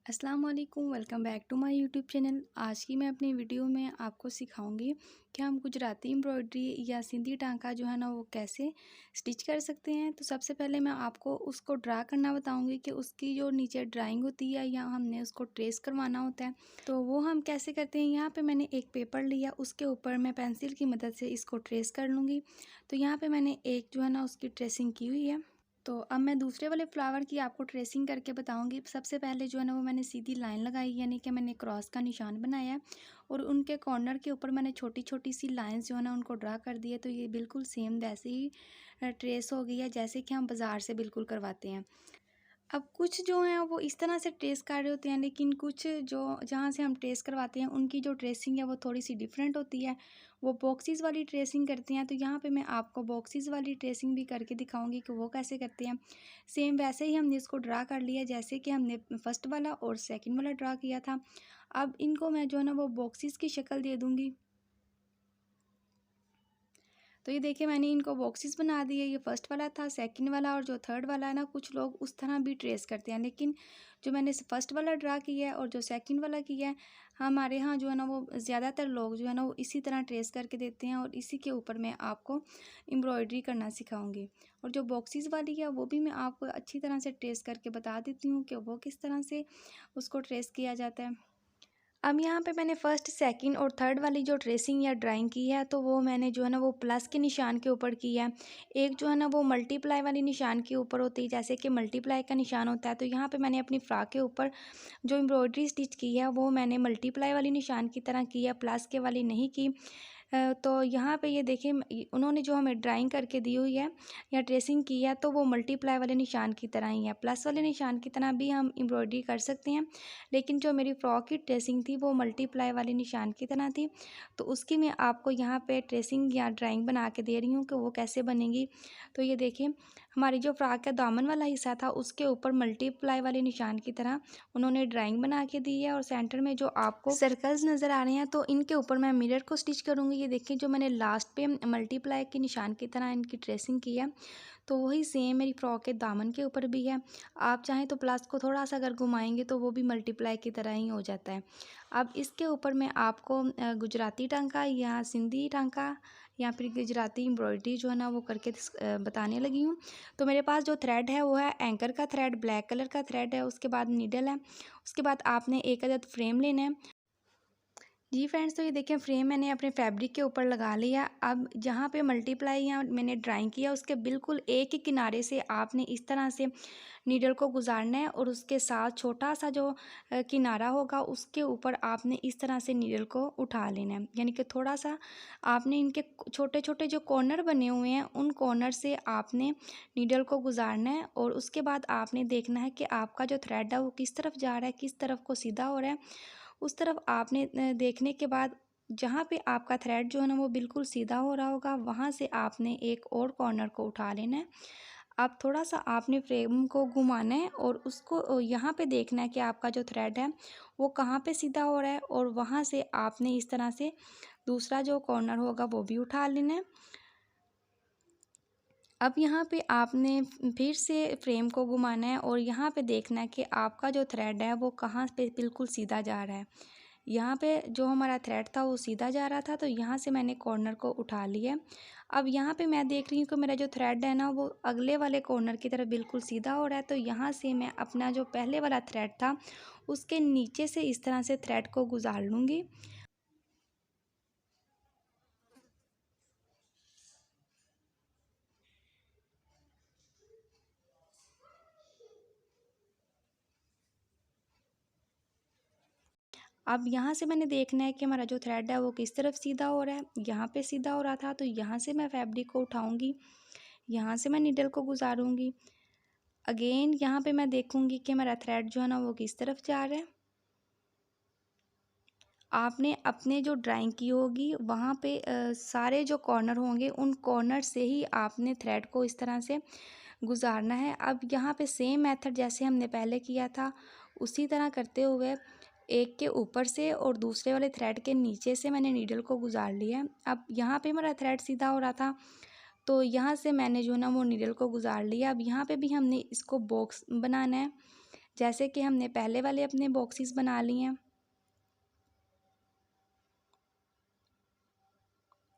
अस्सलाम वालेकुम, welcome back to my YouTube channel. आज की मैं अपनी वीडियो में आपको सिखाऊंगी कि हम गुजराती एम्ब्रॉयडरी या सिंधी टांका जो है ना वो कैसे स्टिच कर सकते हैं। तो सबसे पहले मैं आपको उसको ड्रा करना बताऊंगी कि उसकी जो नीचे ड्राइंग होती है या हमने उसको ट्रेस करवाना होता है तो वो हम कैसे करते हैं। यहाँ पे मैंने एक पेपर लिया, उसके ऊपर मैं पेंसिल की मदद से इसको ट्रेस कर लूँगी। तो यहाँ पर मैंने एक जो है ना उसकी ट्रेसिंग की हुई है। तो अब मैं दूसरे वाले फ्लावर की आपको ट्रेसिंग करके बताऊंगी। सबसे पहले जो है ना वो मैंने सीधी लाइन लगाई, यानी कि मैंने क्रॉस का निशान बनाया है और उनके कॉर्नर के ऊपर मैंने छोटी छोटी सी लाइंस जो है ना उनको ड्रा कर दिए। तो ये बिल्कुल सेम वैसे ही ट्रेस हो गई है जैसे कि हम बाज़ार से बिल्कुल करवाते हैं। अब कुछ जो हैं वो इस तरह से ट्रेस कर रहे होते हैं, लेकिन कुछ जो जहाँ से हम ट्रेस करवाते हैं उनकी जो ट्रेसिंग है वो थोड़ी सी डिफरेंट होती है। वो बॉक्सेस वाली ट्रेसिंग करते हैं। तो यहाँ पे मैं आपको बॉक्सेस वाली ट्रेसिंग भी करके दिखाऊंगी कि वो कैसे करते हैं। सेम वैसे ही हमने इसको ड्रा कर लिया जैसे कि हमने फर्स्ट वाला और सेकंड वाला ड्रा किया था। अब इनको मैं जो है ना वो बॉक्सेस की शक्ल दे दूँगी। तो ये देखिए मैंने इनको बॉक्सेस बना दिए। ये फर्स्ट वाला था, सेकंड वाला और जो थर्ड वाला है ना, कुछ लोग उस तरह भी ट्रेस करते हैं, लेकिन जो मैंने फर्स्ट वाला ड्रा किया है और जो सेकंड वाला किया है, हमारे यहाँ जो है ना वो ज़्यादातर लोग जो है ना वो इसी तरह ट्रेस करके देते हैं और इसी के ऊपर मैं आपको एम्ब्रॉयडरी करना सिखाऊंगी। और जो बॉक्सेस वाली है वो भी मैं आपको अच्छी तरह से ट्रेस करके बता देती हूँ कि वो किस तरह से उसको ट्रेस किया जाता है। अब यहाँ पे मैंने फर्स्ट, सेकंड और थर्ड वाली जो ट्रेसिंग या ड्राइंग की है तो वो मैंने जो है ना वो प्लस के निशान के ऊपर की है। एक जो है ना वो मल्टीप्लाई वाली निशान के ऊपर होती है, जैसे कि मल्टीप्लाई का निशान होता है। तो यहाँ पे मैंने अपनी फ्रॉक के ऊपर जो एम्ब्रॉयडरी स्टिच की है वो मैंने मल्टीप्लाई वाली निशान की तरह की है, प्लस के वाली नहीं की। तो यहाँ पे ये देखिए उन्होंने जो हमें ड्राइंग करके दी हुई है या ट्रेसिंग की है तो वो मल्टीप्लाई वाले निशान की तरह ही है। प्लस वाले निशान की तरह भी हम एम्ब्रॉयडरी कर सकते हैं, लेकिन जो मेरी फ्रॉक की ट्रेसिंग थी वो मल्टीप्लाई वाले निशान की तरह थी। तो उसकी मैं आपको यहाँ पे ट्रेसिंग या ड्राइंग बना के दे रही हूँ कि वो कैसे बनेगी। तो ये देखिए हमारी जो फ्रॉक का दामन वाला हिस्सा था उसके ऊपर मल्टीप्लाई वाले निशान की तरह उन्होंने ड्राइंग बना के दी है और सेंटर में जो आपको सर्कल्स नज़र आ रहे हैं तो इनके ऊपर मैं मिरर को स्टिच करूँगी। ये देखिए जो मैंने लास्ट पे मल्टीप्लाई के निशान की तरह इनकी ट्रेसिंग की है तो वही सेम मेरी फ्रॉक के दामन के ऊपर भी है। आप चाहें तो प्लस को थोड़ा सा अगर घुमाएंगे तो वो भी मल्टीप्लाई की तरह ही हो जाता है। अब इसके ऊपर मैं आपको गुजराती टांका या सिंधी टांका या फिर गुजराती एम्ब्रॉयडरी जो है ना वो करके बताने लगी हूँ। तो मेरे पास जो थ्रेड है वो है एंकर का थ्रेड, ब्लैक कलर का थ्रेड है, उसके बाद नीडल है, उसके बाद आपने एक अदद फ्रेम लेना है। जी फ्रेंड्स, तो ये देखें फ्रेम मैंने अपने फैब्रिक के ऊपर लगा लिया। अब जहाँ पे मल्टीप्लाई या मैंने ड्राइंग किया उसके बिल्कुल एक ही किनारे से आपने इस तरह से नीडल को गुजारना है और उसके साथ छोटा सा जो किनारा होगा उसके ऊपर आपने इस तरह से नीडल को उठा लेना है। यानी कि थोड़ा सा आपने इनके छोटे छोटे जो कॉर्नर बने हुए हैं उन कॉर्नर से आपने नीडल को गुजारना है और उसके बाद आपने देखना है कि आपका जो थ्रेड है वो किस तरफ जा रहा है, किस तरफ को सीधा हो रहा है। उस तरफ आपने देखने के बाद जहाँ पे आपका थ्रेड जो है ना वो बिल्कुल सीधा हो रहा होगा वहाँ से आपने एक और कॉर्नर को उठा लेना है। अब थोड़ा सा आपने फ्रेम को घुमाना है और उसको यहाँ पे देखना है कि आपका जो थ्रेड है वो कहाँ पे सीधा हो रहा है और वहाँ से आपने इस तरह से दूसरा जो कॉर्नर होगा वो भी उठा लेना है। अब यहाँ पे आपने फिर से फ्रेम को घुमाना है और यहाँ पे देखना है कि आपका जो थ्रेड है वो कहाँ पे बिल्कुल सीधा जा रहा है। यहाँ पे जो हमारा थ्रेड था वो सीधा जा रहा था तो यहाँ से मैंने कॉर्नर को उठा लिया। अब यहाँ पे मैं देख रही हूँ कि मेरा जो थ्रेड है ना वो अगले वाले कॉर्नर की तरफ बिल्कुल सीधा हो रहा है। तो यहाँ से मैं अपना जो पहले वाला थ्रेड था उसके नीचे से इस तरह से थ्रेड को गुजार लूँगी। अब यहाँ से मैंने देखना है कि हमारा जो थ्रेड है वो किस तरफ सीधा हो रहा है। यहाँ पे सीधा हो रहा था तो यहाँ से मैं फैब्रिक को उठाऊँगी, यहाँ से मैं नीडल को गुजारूँगी। अगेन यहाँ पे मैं देखूँगी कि हमारा थ्रेड जो है ना वो किस तरफ जा रहा है। आपने अपने जो ड्राइंग की होगी वहाँ पे सारे जो कॉर्नर होंगे उन कॉर्नर से ही आपने थ्रेड को इस तरह से गुजारना है। अब यहाँ पे सेम मेथड जैसे हमने पहले किया था उसी तरह करते हुए एक के ऊपर से और दूसरे वाले थ्रेड के नीचे से मैंने नीडल को गुजार लिया है। अब यहाँ पे मेरा थ्रेड सीधा हो रहा था तो यहाँ से मैंने जो ना वो नीडल को गुजार लिया। अब यहाँ पे भी हमने इसको बॉक्स बनाना है। जैसे कि हमने पहले वाले अपने बॉक्सेस बना लिए हैं।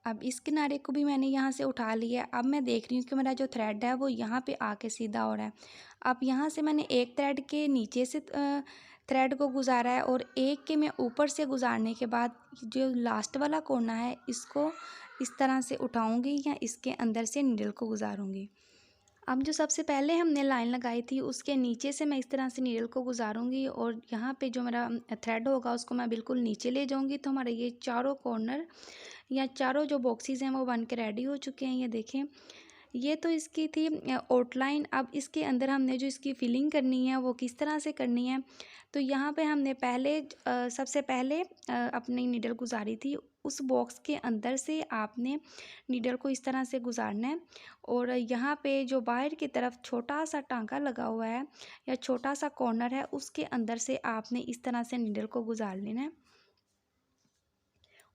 अब इस किनारे को भी मैंने यहाँ से उठा लिया। अब मैं देख रही हूँ कि मेरा जो थ्रेड है वो यहाँ पे आके सीधा हो रहा है। अब यहाँ से मैंने एक थ्रेड के नीचे से थ्रेड को गुजारा है और एक के मैं ऊपर से गुजारने के बाद जो लास्ट वाला कोना है इसको इस तरह से उठाऊँगी या इसके अंदर से नीडल को गुजारूँगी। अब जो सबसे पहले हमने लाइन लगाई थी उसके नीचे से मैं इस तरह से नीडल को गुजारूंगी और यहाँ पे जो मेरा थ्रेड होगा उसको मैं बिल्कुल नीचे ले जाऊंगी। तो हमारे ये चारों कॉर्नर या चारों जो बॉक्सेस हैं वो बन के रेडी हो चुके हैं। ये देखें, ये तो इसकी थी आउटलाइन। अब इसके अंदर हमने जो इसकी फिलिंग करनी है वो किस तरह से करनी है। तो यहाँ पे हमने सबसे पहले अपनी नीडल गुजारी थी। उस बॉक्स के अंदर से आपने नीडल को इस तरह से गुजारना है और यहाँ पे जो बाहर की तरफ छोटा सा टांका लगा हुआ है या छोटा सा कॉर्नर है उसके अंदर से आपने इस तरह से नीडल को गुजार लेना है।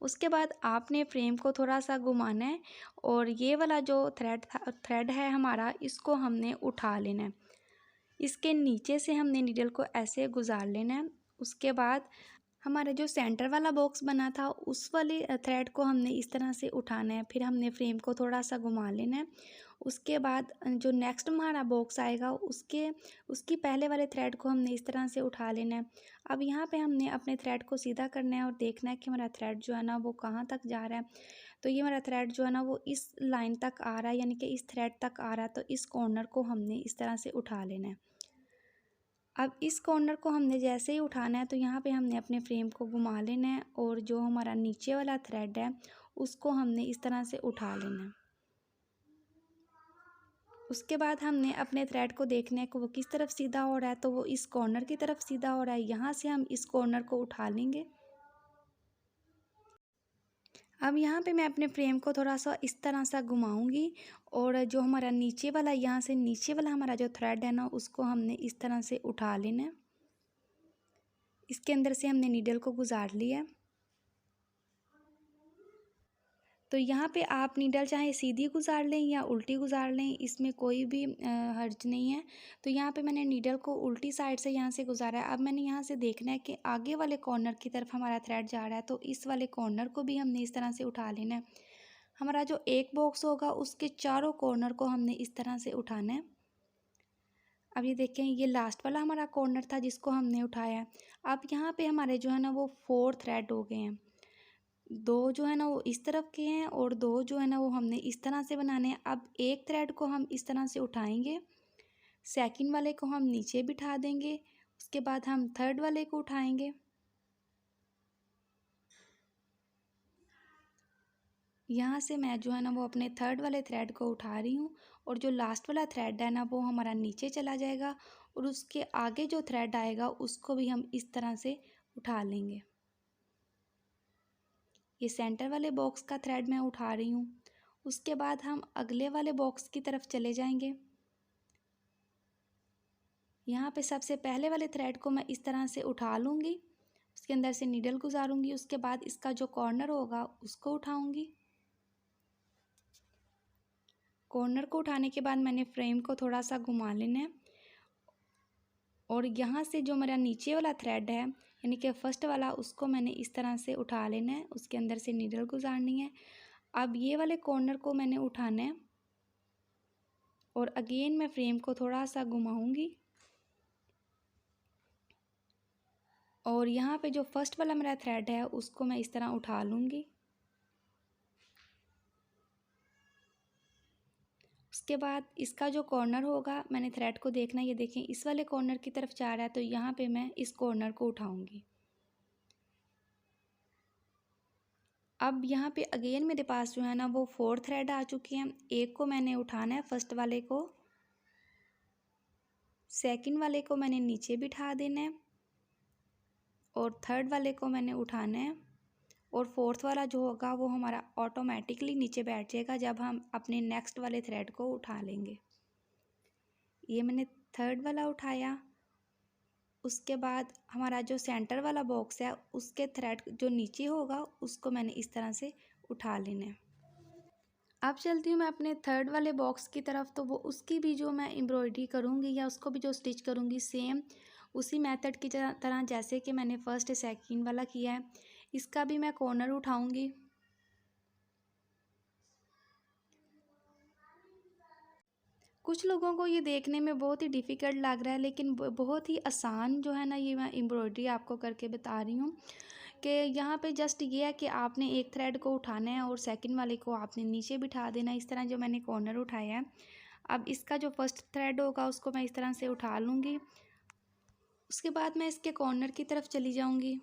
उसके बाद आपने फ्रेम को थोड़ा सा घुमाना है और ये वाला जो थ्रेड है हमारा, इसको हमने उठा लेना है। इसके नीचे से हमने नीडल को ऐसे गुजार लेना है। उसके बाद हमारा जो सेंटर वाला बॉक्स बना था उस वाले थ्रेड को हमने इस तरह से उठाना है। फिर हमने फ्रेम को थोड़ा सा घुमा लेना है। उसके बाद जो नेक्स्ट हमारा बॉक्स आएगा उसकी पहले वाले थ्रेड को हमने इस तरह से उठा लेना है। अब यहाँ पे हमने अपने थ्रेड को सीधा करना है और देखना है कि हमारा थ्रेड जो है ना वो कहाँ तक जा रहा है। तो ये हमारा थ्रेड जो है ना वो इस लाइन तक आ रहा है, यानी कि इस थ्रेड तक आ रहा है। तो इस कॉर्नर को हमने इस तरह से उठा लेना है। अब इस कॉर्नर को हमने जैसे ही उठाना है तो यहाँ पे हमने अपने फ्रेम को घुमा लेना है और जो हमारा नीचे वाला थ्रेड है उसको हमने इस तरह से उठा लेना है। उसके बाद हमने अपने थ्रेड को देखना है कि वो किस तरफ सीधा हो रहा है। तो वो इस कॉर्नर की तरफ सीधा हो रहा है। यहाँ से हम इस कॉर्नर को उठा लेंगे। अब यहाँ पे मैं अपने फ्रेम को थोड़ा सा इस तरह सा घुमाऊंगी और जो हमारा नीचे वाला, यहाँ से नीचे वाला हमारा जो थ्रेड है ना उसको हमने इस तरह से उठा लेना है। इसके अंदर से हमने नीडल को गुजार लिया है। तो यहाँ पे आप नीडल चाहे सीधी गुजार लें या उल्टी गुजार लें, इसमें कोई भी हर्ज नहीं है। तो यहाँ पे मैंने नीडल को उल्टी साइड से यहाँ से गुजारा है। अब मैंने यहाँ से देखना है कि आगे वाले कॉर्नर की तरफ हमारा थ्रेड जा रहा है। तो इस वाले कॉर्नर को भी हमने इस तरह से उठा लेना है। हमारा जो एक बॉक्स होगा उसके चारों कॉर्नर को हमने इस तरह से उठाना है। अब ये देखें, ये लास्ट वाला हमारा कॉर्नर था जिसको हमने उठाया है। अब यहाँ पे हमारे जो है ना वो 4 थ्रेड हो गए हैं। 2 जो है ना वो इस तरफ के हैं और 2 जो है ना वो हमने इस तरह से बनाने हैं। अब एक थ्रेड को हम इस तरह से उठाएंगे, सेकंड वाले को हम नीचे बिठा देंगे। उसके बाद हम थर्ड वाले को उठाएंगे। यहाँ से मैं जो है ना वो अपने थर्ड वाले थ्रेड को उठा रही हूँ और जो लास्ट वाला थ्रेड है ना वो हमारा नीचे चला जाएगा और उसके आगे जो थ्रेड आएगा उसको भी हम इस तरह से उठा लेंगे। ये सेंटर वाले बॉक्स का थ्रेड मैं उठा रही हूँ। उसके बाद हम अगले वाले बॉक्स की तरफ चले जाएंगे। यहाँ पे सबसे पहले वाले थ्रेड को मैं इस तरह से उठा लूँगी, उसके अंदर से नीडल गुजारूंगी। उसके बाद इसका जो कॉर्नर होगा उसको उठाऊंगी। कॉर्नर को उठाने के बाद मैंने फ्रेम को थोड़ा सा घुमा लेना है और यहाँ से जो मेरा नीचे वाला थ्रेड है यानी कि फर्स्ट वाला, उसको मैंने इस तरह से उठा लेना है। उसके अंदर से नीडल गुजारनी है। अब ये वाले कॉर्नर को मैंने उठाना है और अगेन मैं फ्रेम को थोड़ा सा घुमाऊंगी और यहाँ पे जो फर्स्ट वाला मेरा थ्रेड है उसको मैं इस तरह उठा लूँगी। उसके बाद इसका जो कॉर्नर होगा, मैंने थ्रेड को देखना है। ये देखें, इस वाले कॉर्नर की तरफ जा रहा है। तो यहाँ पे मैं इस कॉर्नर को उठाऊंगी। अब यहाँ पे अगेन मेरे पास जो है ना वो 4 थ्रेड आ चुके हैं। एक को मैंने उठाना है, फर्स्ट वाले को, सेकंड वाले को मैंने नीचे बिठा देना है और थर्ड वाले को मैंने उठाना है और फोर्थ वाला जो होगा वो हमारा ऑटोमेटिकली नीचे बैठ जाएगा जब हम अपने नेक्स्ट वाले थ्रेड को उठा लेंगे। ये मैंने थर्ड वाला उठाया। उसके बाद हमारा जो सेंटर वाला बॉक्स है उसके थ्रेड जो नीचे होगा उसको मैंने इस तरह से उठा लेना है। अब चलती हूँ मैं अपने थर्ड वाले बॉक्स की तरफ। तो वो उसकी भी जो मैं एम्ब्रॉयडरी करूँगी या उसको भी जो स्टिच करूँगी सेम उसी मेथड की तरह जैसे कि मैंने फ़र्स्ट सेकंड वाला किया है, इसका भी मैं कॉर्नर उठाऊंगी। कुछ लोगों को ये देखने में बहुत ही डिफ़िकल्ट लग रहा है, लेकिन बहुत ही आसान जो है ना, ये मैं एम्ब्रॉयडरी आपको करके बता रही हूँ कि यहाँ पे जस्ट ये है कि आपने एक थ्रेड को उठाना है और सेकंड वाले को आपने नीचे बिठा देना है, इस तरह जो मैंने कॉर्नर उठाया है। अब इसका जो फर्स्ट थ्रेड होगा उसको मैं इस तरह से उठा लूँगी। उसके बाद मैं इसके कॉर्नर की तरफ चली जाऊँगी।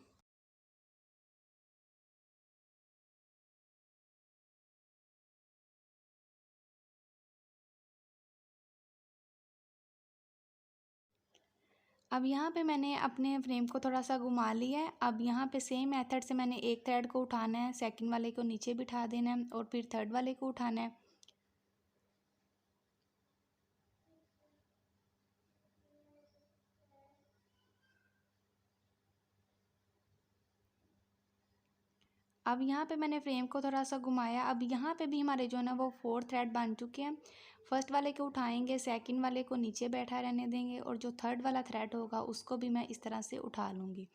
अब यहाँ पे मैंने अपने फ्रेम को थोड़ा सा घुमा लिया है। अब यहाँ पे सेम मेथड से मैंने एक थ्रेड को उठाना है, सेकंड वाले को नीचे बिठा देना है और फिर थर्ड वाले को उठाना है। अब यहाँ पे मैंने फ्रेम को थोड़ा सा घुमाया। अब यहाँ पे भी हमारे जो है ना वो 4 थ्रेड बन चुके हैं। फर्स्ट वाले को उठाएंगे, सेकंड वाले को नीचे बैठा रहने देंगे और जो थर्ड वाला थ्रेड होगा उसको भी मैं इस तरह से उठा लूँगी।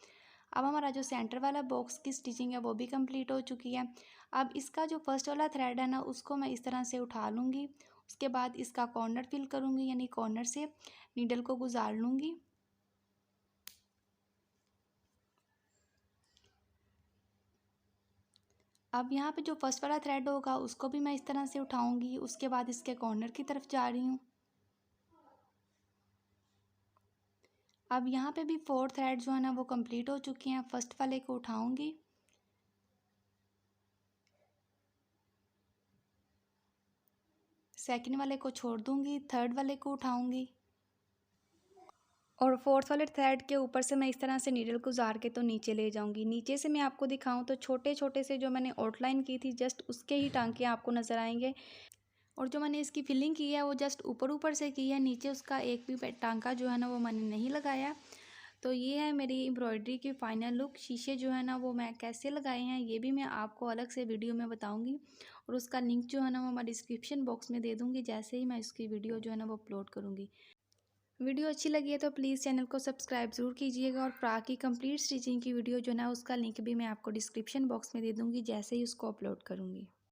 अब हमारा जो सेंटर वाला बॉक्स की स्टिचिंग है वो भी कंप्लीट हो चुकी है। अब इसका जो फर्स्ट वाला थ्रेड है ना उसको मैं इस तरह से उठा लूँगी। उसके बाद इसका कॉर्नर फिल करूँगी, यानी कॉर्नर से नीडल को गुजार लूँगी। अब यहाँ पे जो फर्स्ट वाला थ्रेड होगा उसको भी मैं इस तरह से उठाऊंगी। उसके बाद इसके कॉर्नर की तरफ जा रही हूँ। अब यहाँ पे भी 4 थ्रेड जो है ना वो कंप्लीट हो चुके हैं। फर्स्ट वाले को उठाऊंगी, सेकंड वाले को छोड़ दूंगी, थर्ड वाले को उठाऊंगी और फोर्थ वाले थ्रेड के ऊपर से मैं इस तरह से नीडल गुजार के तो नीचे ले जाऊंगी। नीचे से मैं आपको दिखाऊं तो छोटे छोटे से जो मैंने आउटलाइन की थी जस्ट उसके ही टांके आपको नज़र आएंगे। और जो मैंने इसकी फिलिंग की है वो जस्ट ऊपर ऊपर से की है, नीचे उसका एक भी टांका जो है ना वो मैंने नहीं लगाया। तो ये है मेरी एम्ब्रॉयडरी की फ़ाइनल लुक। शीशे जो है ना वो मैं कैसे लगाए हैं ये भी मैं आपको अलग से वीडियो में बताऊंगी और उसका लिंक जो है ना वो मैं डिस्क्रिप्शन बॉक्स में दे दूंगी जैसे ही मैं इसकी वीडियो जो है ना वो अपलोड करूँगी। वीडियो अच्छी लगी है तो प्लीज़ चैनल को सब्सक्राइब ज़रूर कीजिएगा और फ्रॉक की कंप्लीट स्टिचिंग की वीडियो जो है ना उसका लिंक भी मैं आपको डिस्क्रिप्शन बॉक्स में दे दूँगी जैसे ही उसको अपलोड करूँगी।